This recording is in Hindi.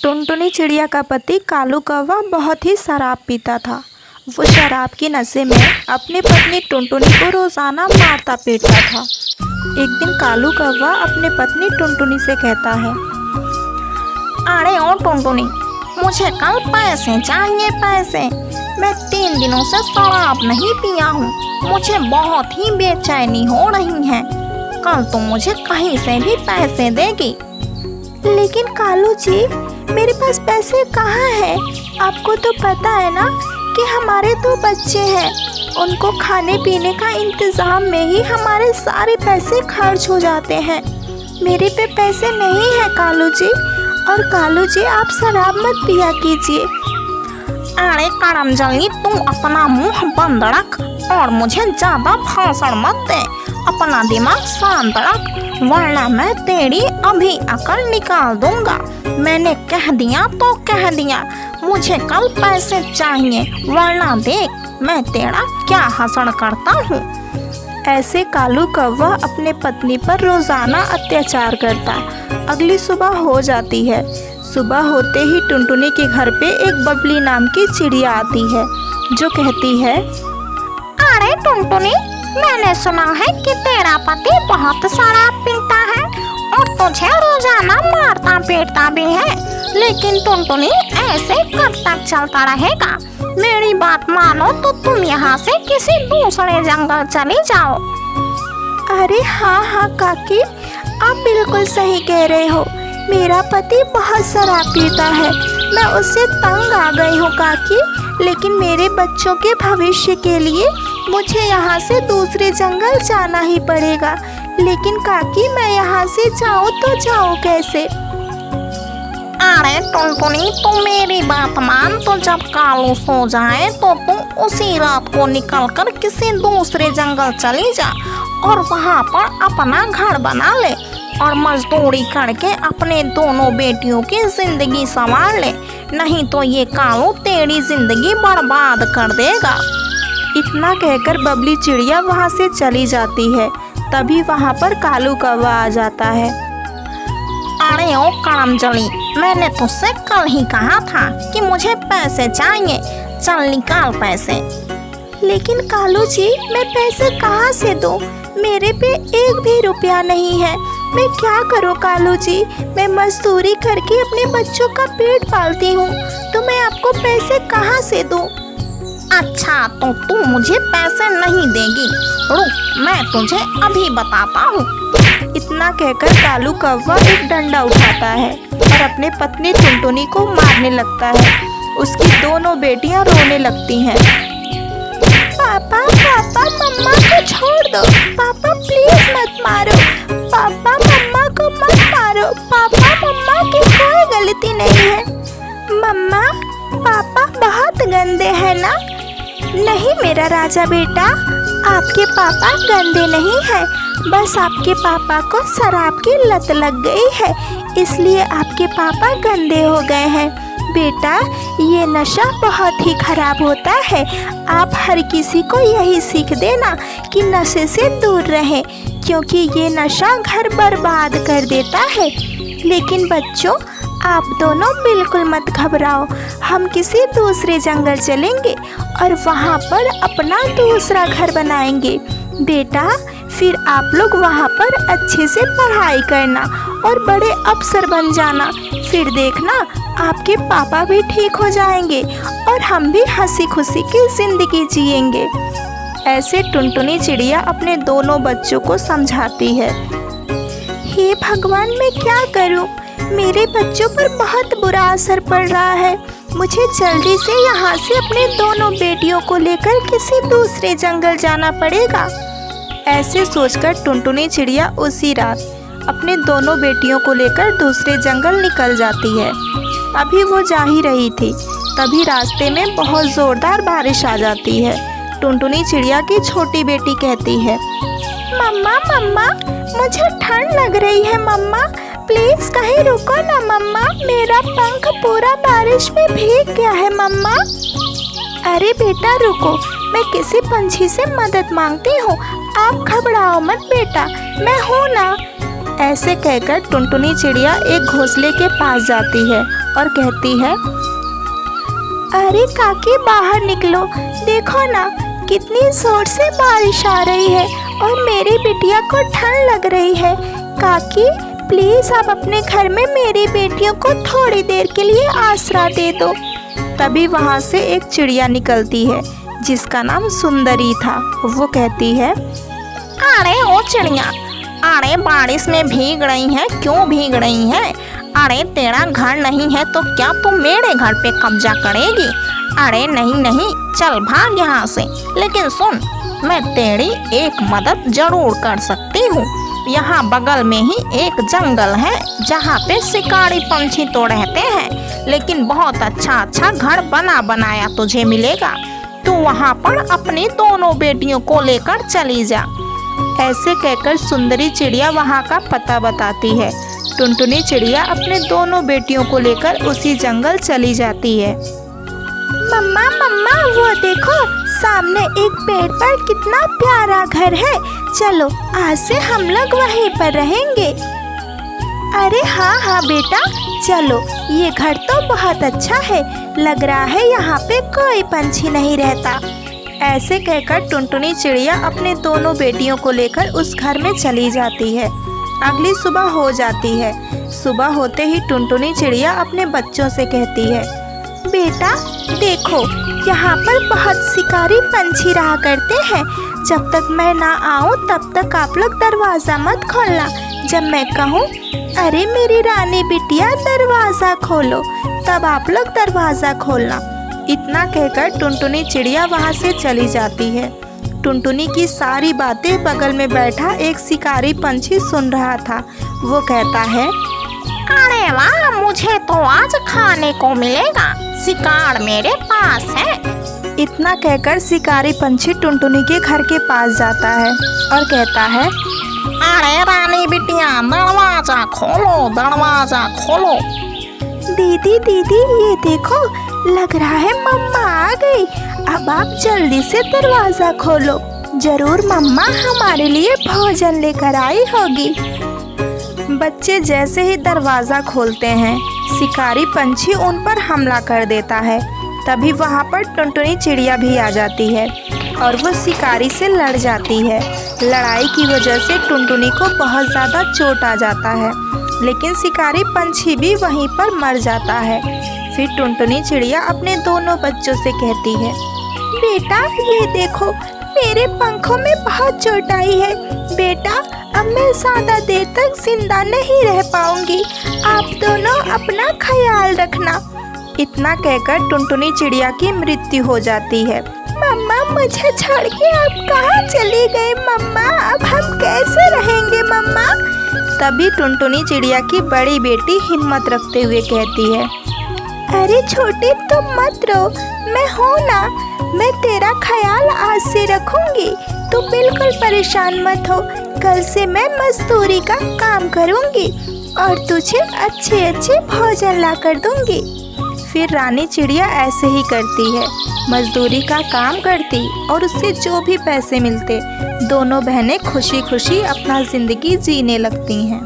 टुनटुनी चिड़िया का पति कालू कौवा बहुत ही शराब पीता था। वो शराब की नशे में अपनी पत्नी टुनटुनी को रोजाना मारता पीटता था। एक दिन कालू कौवा अपनी पत्नी टुनटुनी से कहता है, अरे ओ टुनटुनी, मुझे कल पैसे चाहिए, पैसे। मैं 3 दिनों से शराब नहीं पिया हूँ, मुझे बहुत ही बेचैनी हो रही है। कल तुम मुझे कहीं से भी पैसे देगी। लेकिन कालू जी, मेरे पास पैसे कहाँ हैं? आपको तो पता है ना कि हमारे 2 बच्चे हैं। उनको खाने पीने का इंतज़ाम में ही हमारे सारे पैसे खर्च हो जाते हैं। मेरे पे पैसे नहीं है कालू जी। और कालू जी, आप शराब मत पिया कीजिए। अरे करमजली, तुम अपना मुंह बंद रख और मुझे ज़्यादा भाषण मत दे। अपना दिमाग शांत रख, वरना मैं तेरी अभी अकल निकाल दूंगा। मैंने कह दिया तो कह दिया, मुझे कल पैसे चाहिए, वरना देख मैं तेरा क्या हसन करता हूँ। ऐसे कालू कौवा अपने पत्नी पर रोजाना अत्याचार करता। अगली सुबह हो जाती है। सुबह होते ही टुनटुनी के घर पे एक बबली नाम की चिड़िया आती है, जो कहती है, अरे टुनटुनी, मैंने सुना है कि तेरा पति बहुत शराब पीता है और तुझे रोजाना मारता पीटता भी है। लेकिन टुनटुनी, ऐसे कब तक चलता रहेगा? मेरी बात मानो तो तुम यहाँ से किसी दूसरे जंगल चली जाओ। अरे हाँ काकी, आप बिल्कुल सही कह रहे हो। मेरा पति बहुत शराब पीता है, मैं उससे तंग आ गई हूँ काकी। लेकिन मेरे बच्चों के भविष्य के लिए मुझे यहाँ से दूसरे जंगल जाना ही पड़ेगा। लेकिन काकी, मैं यहाँ से जाऊँ तो जाऊँ कैसे? अरे टुनटुनी, तुम मेरी बात मान। तो जब कालू सो जाए तो तुम उसी रात को निकलकर किसी दूसरे जंगल चली जा और वहाँ पर अपना घर बना ले और मजदूरी करके अपने दोनों बेटियों की जिंदगी संवार ले। नहीं तो ये कालू तेरी जिंदगी बर्बाद कर देगा। इतना कहकर बबली चिड़िया वहाँ से चली जाती है। तभी वहाँ पर कालू कौवा आ जाता है। अरे ओ करमजली, मैंने तुझसे कल ही कहा था कि मुझे पैसे चाहिए, चल निकाल पैसे। लेकिन कालू जी, मैं पैसे कहाँ से दूँ? मेरे पे 1 भी रुपया नहीं है। मैं क्या करूँ कालू जी? मैं मजदूरी करके अपने बच्चों का पेट पालती हूँ, तो मैं आपको पैसे कहाँ से दूँ? अच्छा, तो तू मुझे पैसे नहीं देगी? रुक, मैं तुझे अभी बताता हूँ। इतना कहकर कालू कौवा एक डंडा उठाता है और अपने पत्नी टुनटुनी को मारने लगता है। उसकी दोनों बेटियां रोने लगती हैं। पापा पापा, मम्मा को छोड़ दो। पापा प्लीज मत मारो। पापा मम्मा को मत मारो। पापा, मम्मा की कोई गलती नहीं है। मम्मा, पापा बहुत गंदे हैं ना? नहीं मेरा राजा बेटा, आपके पापा गंदे नहीं हैं। बस आपके पापा को शराब की लत लग गई है, इसलिए आपके पापा गंदे हो गए हैं। बेटा, ये नशा बहुत ही खराब होता है। आप हर किसी को यही सीख देना कि नशे से दूर रहें, क्योंकि ये नशा घर बर्बाद कर देता है। लेकिन बच्चों, आप दोनों बिल्कुल मत घबराओ। हम किसी दूसरे जंगल चलेंगे और वहाँ पर अपना दूसरा घर बनाएंगे। बेटा, फिर आप लोग वहाँ पर अच्छे से पढ़ाई करना और बड़े अफसर बन जाना। फिर देखना, आपके पापा भी ठीक हो जाएंगे और हम भी हंसी खुशी की जिंदगी जिएंगे। ऐसे टुनटुनी चिड़िया अपने दोनों बच्चों को समझाती है। हे भगवान, मैं क्या करूं? मेरे बच्चों पर बहुत बुरा असर पड़ रहा है। मुझे जल्दी से यहाँ से अपने दोनों बेटियों को लेकर किसी दूसरे जंगल जाना पड़ेगा। ऐसे सोचकर टुनटुनी चिड़िया उसी रात अपने दोनों बेटियों को लेकर दूसरे जंगल निकल जाती है। अभी वो जा ही रही थी, तभी रास्ते में बहुत ज़ोरदार बारिश आ जाती है। टुनटुनी चिड़िया की छोटी बेटी कहती है, मम्मा मम्मा, मुझे ठंड लग रही है। मम्मा प्लीज़ कहीं रुको ना मम्मा, मेरा पंख पूरा बारिश में भीग गया है मम्मा। अरे बेटा रुको, मैं किसी पंछी से मदद मांगती हूँ, आप घबराओ मत बेटा, मैं हूँ ना। ऐसे कहकर टुनटुनी चिड़िया एक घोंसले के पास जाती है और कहती है, अरे काकी बाहर निकलो, देखो ना कितनी जोर से बारिश आ रही है और मेरी बिटिया को ठंड लग रही है। काकी प्लीज आप अपने घर में मेरी बेटियों को थोड़ी देर के लिए आसरा दे दो। तभी वहाँ से एक चिड़िया निकलती है जिसका नाम सुंदरी था। वो कहती है, अरे ओ चिड़िया, अरे बारिश में भीग रही है, क्यों भीग रही है? अरे तेरा घर नहीं है तो क्या तू मेरे घर पे कब्जा करेगी? अरे नहीं नहीं, चल भाग यहाँ से। लेकिन सुन, मैं तेरी एक मदद जरूर कर सकती हूँ। यहाँ बगल में ही एक जंगल है जहाँ पे शिकारी पंछी तो रहते हैं, लेकिन बहुत अच्छा घर बना बनाया तुझे मिलेगा। तू वहाँ पर अपनी दोनों बेटियों को लेकर चली जा। ऐसे कहकर सुंदरी चिड़िया वहाँ का पता बताती है। टुनटुनी चिड़िया अपने दोनों बेटियों को लेकर उसी जंगल चली जाती है। मम्मा मम्मा वो देखो, सामने एक पेड़ पर कितना प्यारा घर है, चलो आज से हम लोग वहीं पर रहेंगे। अरे हाँ बेटा चलो, ये घर तो बहुत अच्छा है, लग रहा है यहाँ पे कोई पंछी नहीं रहता। ऐसे कहकर टुनटुनी चिड़िया अपने दोनों बेटियों को लेकर उस घर में चली जाती है। अगली सुबह हो जाती है। सुबह होते ही टुनटुनी चिड़िया अपने बच्चों से कहती है, बेटा देखो यहाँ पर बहुत शिकारी पंछी रहा करते हैं, जब तक मैं ना आऊँ तब तक आप लोग दरवाज़ा मत खोलना। जब मैं कहूँ अरे मेरी रानी बिटिया दरवाज़ा खोलो, तब आप लोग दरवाज़ा खोलना। इतना कहकर टुनटुनी चिड़िया वहाँ से चली जाती है। टुनटुनी की सारी बातें बगल में बैठा एक शिकारी पंछी सुन रहा था। वो कहता है, अरे वाह, मुझे तो आज खाने को मिलेगा, शिकार मेरे पास है। इतना कहकर शिकारी पंछी टुनटुनी के घर के पास जाता है और कहता है, अरे रानी बिटिया दरवाजा खोलो, दरवाजा खोलो। दीदी दीदी ये देखो, लग रहा है मम्मा आ गई, अब आप जल्दी से दरवाजा खोलो, जरूर मम्मा हमारे लिए भोजन लेकर आई होगी। बच्चे जैसे ही दरवाज़ा खोलते हैं, शिकारी पंछी उन पर हमला कर देता है। तभी वहाँ पर टुनटुनी चिड़िया भी आ जाती है और वो शिकारी से लड़ जाती है। लड़ाई की वजह से टुनटुनी को बहुत ज़्यादा चोट आ जाता है, लेकिन शिकारी पंछी भी वहीं पर मर जाता है। फिर टुनटुनी चिड़िया अपने दोनों बच्चों से कहती है, बेटा ये देखो मेरे पंखों में बहुत चोट आई है, बेटा अब मैं ज़्यादा देर तक जिंदा नहीं रह पाऊंगी, आप दोनों अपना ख्याल रखना। इतना कहकर टुनटुनी चिड़िया की मृत्यु हो जाती है। मम्मा मुझे छोड़ के आप कहाँ चली गई मम्मा, अब हम कैसे रहेंगे मम्मा? तभी टुनटुनी चिड़िया की बड़ी बेटी हिम्मत रखते हुए कहती है, अरे छोटी तुम मत रो, मैं हूँ ना, मैं तेरा ख्याल आज से रखूंगी, तू बिल्कुल परेशान मत हो। कल से मैं मजदूरी का काम करूंगी और तुझे अच्छे अच्छे भोजन ला कर दूंगी। फिर रानी चिड़िया ऐसे ही करती है, मजदूरी का काम करती और उससे जो भी पैसे मिलते, दोनों बहनें खुशी खुशी अपना जिंदगी जीने लगती हैं।